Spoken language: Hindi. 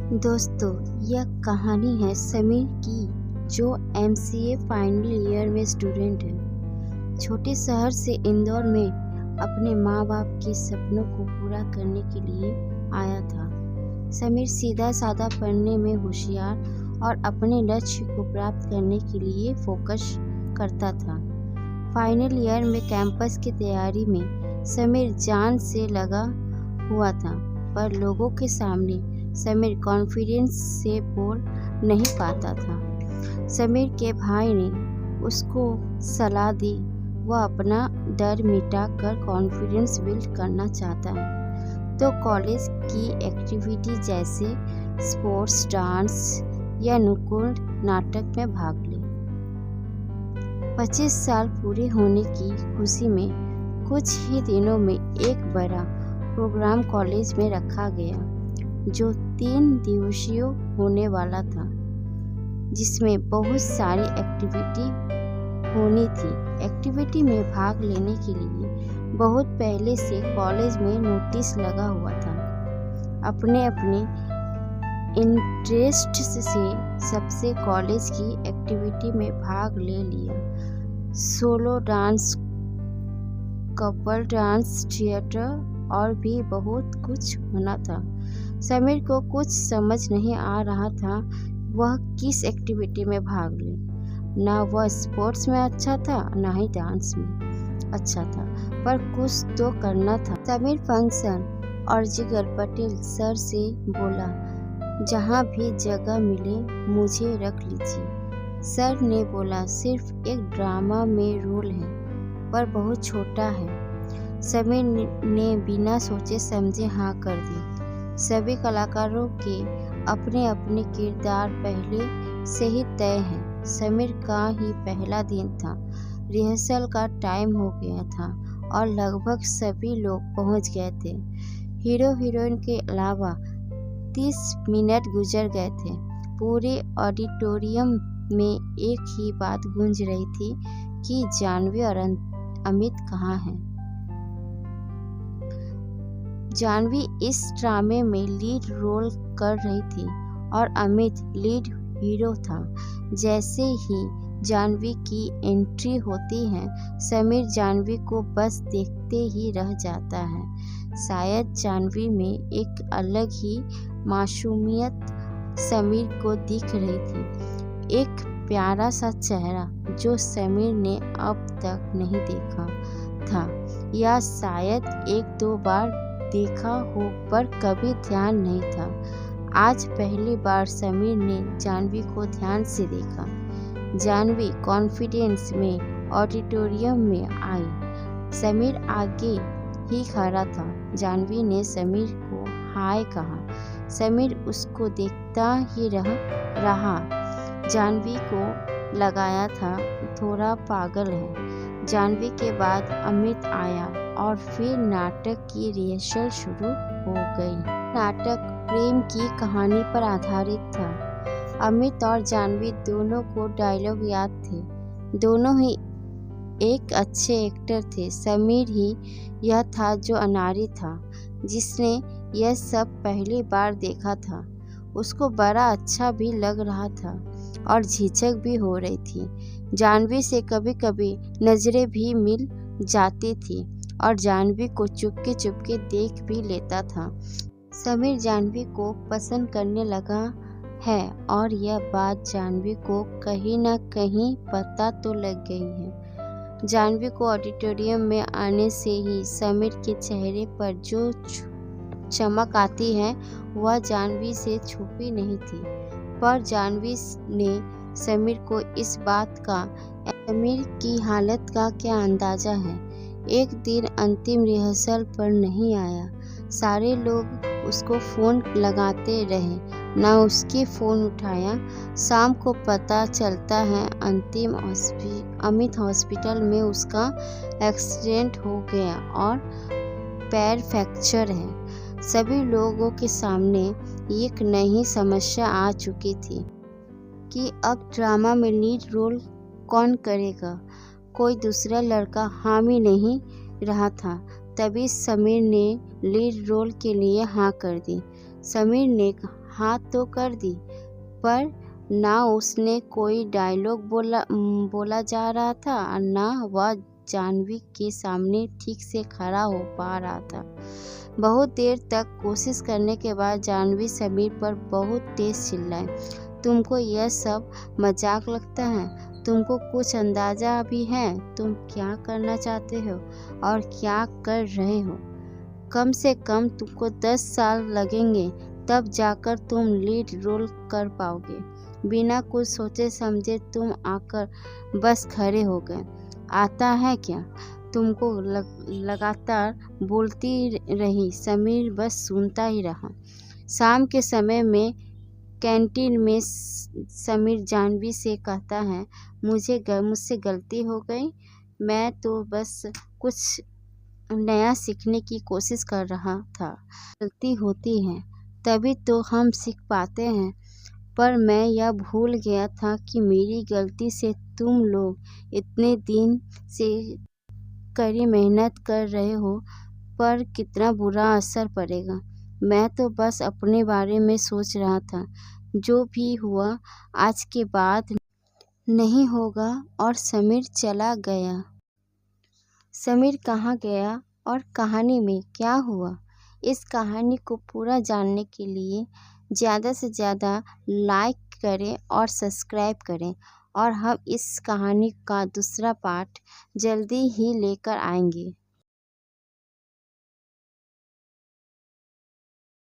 दोस्तों, यह कहानी है समीर की, जो एमसीए फाइनल ईयर में स्टूडेंट है। छोटे शहर से इंदौर में अपने माँ बाप के सपनों को पूरा करने के लिए आया था। समीर सीधा साधा, पढ़ने में होशियार और अपने लक्ष्य को प्राप्त करने के लिए फोकस करता था। फाइनल ईयर में कैंपस की तैयारी में समीर जान से लगा हुआ था, पर लोगों के सामने समीर कॉन्फिडेंस से बोल नहीं पाता था। समीर के भाई ने उसको सलाह दी, वह अपना डर मिटा कर कॉन्फिडेंस बिल्ड करना चाहता है तो कॉलेज की एक्टिविटी जैसे स्पोर्ट्स, डांस या नुक्कड़ नाटक में भाग ले। 25 साल पूरे होने की खुशी में कुछ ही दिनों में एक बड़ा प्रोग्राम कॉलेज में रखा गया, जो 3 दिवसीय होने वाला था, जिसमें बहुत सारी एक्टिविटी होनी थी। एक्टिविटी में भाग लेने के लिए बहुत पहले से कॉलेज में नोटिस लगा हुआ था। अपने अपने इंटरेस्ट से सबसे कॉलेज की एक्टिविटी में भाग ले लिया। Solo dance, couple dance, theatre और भी बहुत कुछ होना था। समीर को कुछ समझ नहीं आ रहा था वह किस एक्टिविटी में भाग ले। ना वह स्पोर्ट्स में अच्छा था, ना ही डांस में अच्छा था, पर कुछ तो करना था। समीर फंक्शन और जिगर पटेल सर से बोला, जहाँ भी जगह मिले मुझे रख लीजिए। सर ने बोला, सिर्फ एक ड्रामा में रोल है, पर बहुत छोटा है। समीर ने बिना सोचे समझे हाँ कर दी। सभी कलाकारों के अपने अपने किरदार पहले से ही तय हैं। समीर का ही पहला दिन था। रिहर्सल का टाइम हो गया था और लगभग सभी लोग पहुंच गए थे। हीरो हीरोइन के अलावा 30 मिनट गुजर गए थे। पूरे ऑडिटोरियम में एक ही बात गूंज रही थी कि जानवी और अमित कहाँ हैं। जानवी इस ड्रामे में लीड रोल कर रही थी और अमित लीड हीरो था। जैसे ही जानवी की एंट्री होती है, समीर जानवी को बस देखते ही रह जाता है। शायद जानवी में एक अलग ही मासूमियत समीर को दिख रही थी, एक प्यारा सा चेहरा जो समीर ने अब तक नहीं देखा था, या शायद 1-2 बार देखा हो पर कभी ध्यान नहीं था। आज पहली बार समीर ने जानवी को ध्यान से देखा। जानवी कॉन्फिडेंस में ऑडिटोरियम में आई। समीर आगे ही खड़ा था। जानवी ने समीर को हाय कहा। समीर उसको देखता ही रहा। जानवी को लगाया था थोड़ा पागल है। जानवी के बाद अमित आया और फिर नाटक की रिहर्सल शुरू हो गई। नाटक प्रेम की कहानी पर आधारित था। अमित और जानवी दोनों को डायलॉग याद थे। दोनों ही एक अच्छे एक्टर थे। समीर ही यह था जो अनाड़ी था, जिसने यह सब पहली बार देखा था। उसको बड़ा अच्छा भी लग रहा था और झिझक भी हो रही थी। जानवी से कभी कभी नजरें भी मिल जाती थी और जानवी को चुपके चुपके देख भी लेता था। समीर जानवी को पसंद करने लगा है और यह बात जानवी को कहीं ना कहीं पता तो लग गई है। जानवी को ऑडिटोरियम में आने से ही समीर के चेहरे पर जो चमक आती है वह जानवी से छुपी नहीं थी, पर जानवी ने समीर को इस बात का, समीर की हालत का क्या अंदाजा है। एक दिन अंतिम रिहर्सल पर नहीं आया। सारे लोग उसको फ़ोन लगाते रहे, ना उसकी फ़ोन उठाया। शाम को पता चलता है अमित हॉस्पिटल में उसका एक्सीडेंट हो गया और पैर फ्रैक्चर है। सभी लोगों के सामने एक नई समस्या आ चुकी थी कि अब ड्रामा में लीड रोल कौन करेगा। कोई दूसरा लड़का हामी नहीं रहा था। तभी समीर ने लीड रोल के लिए हाँ कर दी। समीर ने हाथ तो कर दी, पर ना उसने कोई डायलॉग बोला जा रहा था और ना वह जाह्नवी के सामने ठीक से खड़ा हो पा रहा था। बहुत देर तक कोशिश करने के बाद जाह्नवी समीर पर बहुत तेज चिल्लाई, तुमको यह सब मजाक लगता है? तुमको कुछ अंदाजा भी है तुम क्या करना चाहते हो और क्या कर रहे हो? कम से कम तुमको 10 साल लगेंगे, तब जाकर तुम लीड रोल कर पाओगे। बिना कुछ सोचे समझे तुम आकर बस खड़े हो गए। आता है क्या? तुमको लगातार बोलती रही। समीर बस सुनता ही रहा। शाम के समय में कैंटीन में समीर जाह्नवी से कहता है, मुझसे गलती हो गई, मैं तो बस कुछ नया सीखने की कोशिश कर रहा था। गलती होती है तभी तो हम सीख पाते हैं, पर मैं यह भूल गया था कि मेरी गलती से तुम लोग इतने दिन से कड़ी मेहनत कर रहे हो पर कितना बुरा असर पड़ेगा। मैं तो बस अपने बारे में सोच रहा था। जो भी हुआ आज के बाद नहीं होगा। और समीर चला गया। समीर कहाँ गया और कहानी में क्या हुआ? इस कहानी को पूरा जानने के लिए ज़्यादा से ज़्यादा लाइक करें और सब्सक्राइब करें, और हम इस कहानी का दूसरा पार्ट जल्दी ही लेकर आएंगे।